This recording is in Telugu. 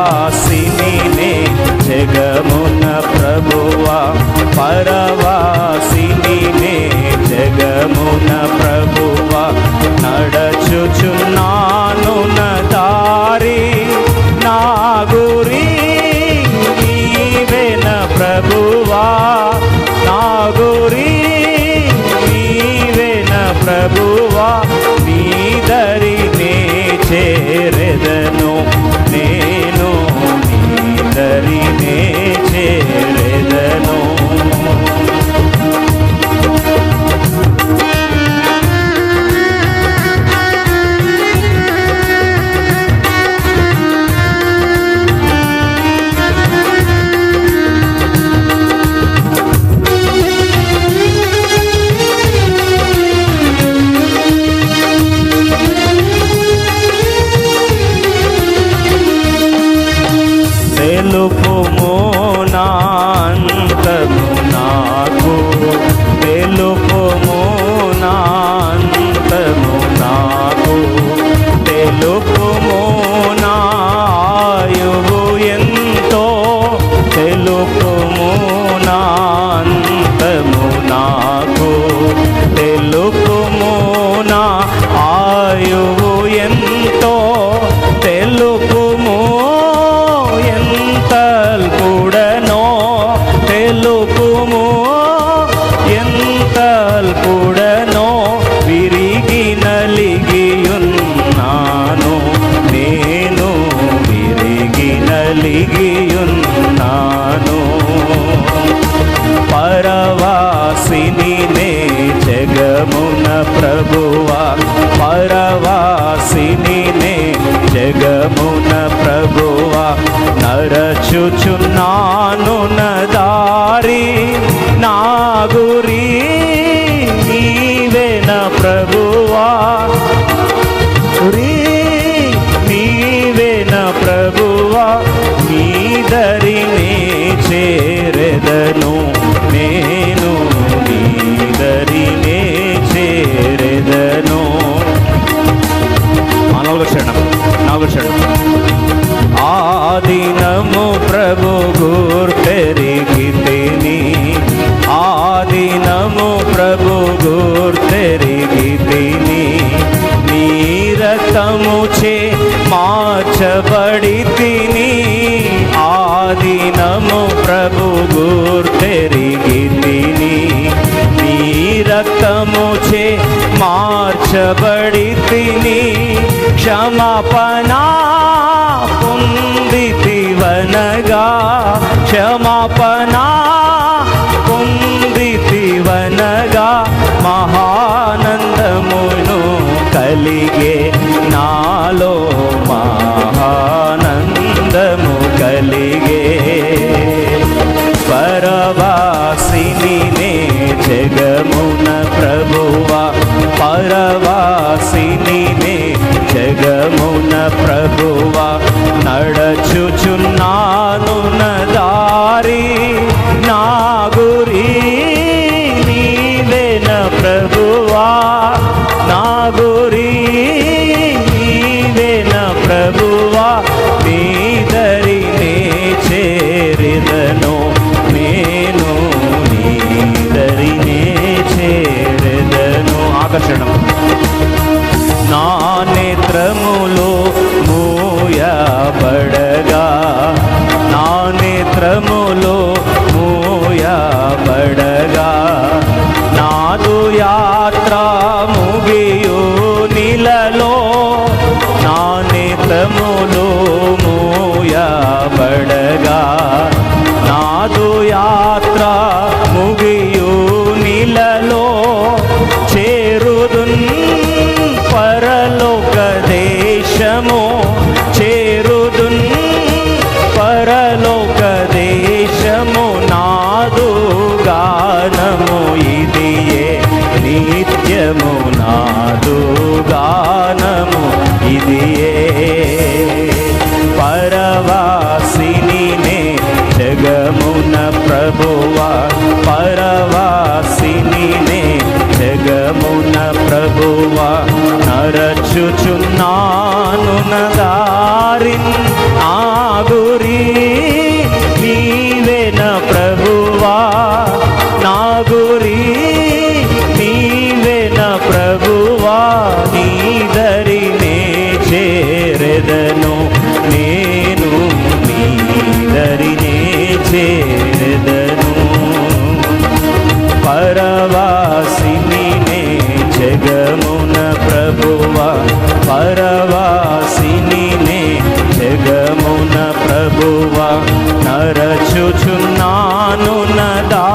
పరవాసినినే జగమున ప్రభువా పరవాసినినే జగమున ప్రభువా నడచుచున్నాను నా దారి నా గురి నీవేన ప్రభువా నా గురి నీవేన ప్రభువా నీ దరినే చేరెదను నేను నీ దరినే చేరెదను తెలుపుము నా అంతము నాకు తెలుపుము నా అంతము నాకు తెలుపుము నా ఆయువు ఎంతో తెలుపుము నా అంతము నాకు తెలుపుము నా ఆయువు ఎంతో తెలుపుము ఎంతల్పుడనో తెలుపుము ఎంతల్పుడనో విరిగి నలిగియున్నాను నేను విరిగి నలిగియున్నాను పరవాసినినే జగమున ప్రభువా పరవాసినినే జగమున ప్రభువా నరచుచున్నాను నా దారి నా గురి నీవేన ప్రభువా గురి నీవేన ప్రభువా నీ దరినే చేరెదను నేను నీ దరినే చేరెదను నాలుగో శరణం ఆదినము ప్రభు గుర్తెరిగితిని ఆదినము ప్రభు గుర్తెరిగితిని నీ రక్తముచే మార్చబడితిని ఆదినము ప్రభు గుర్తెరిగితిని నీ రక్తముచే మార్చబడితిని క్షమాపణ పొందితివనగా క్షమాపణ పొందితివనగా మహానందమును కలిగే నాలో మహానందము కలిగే పరవాసినినే జగమున ప్రభువా పరవాసినినే జగమున ప్రభువా నడచుచున్నాను నా దారి నా గురి నీవేన ప్రభువా నా గురి నీవేన ప్రభువా నీ దరినే చేరెదను నేను నీ దరినే చేరెదను ఆకర్షణం నా నేత్రములో మూయబడగా నా నేత్రములో మూయబడగా నాదు యాత్ర ముగియు నీలలో నా నేత్రములో మూయబడగా నాదు యాత్ర ముగియు నీలలో చేరుదున్ పరలోక దేశము చేరుదున్ పరలోక దేశము నాదు గానము ఇదియే నిత్యము నాదు గానము ఇదియే పరవాసినినే జగమున ప్రభువా పరవాసినినే జగమున ప్రభువా నరచుచున్నాను నా దారిన్ ఆగు చేరెదను పరవాసిని నే జగమున ప్రభువా పరవాసిని నే జగమున ప్రభువా నరచుచున్నాను నదా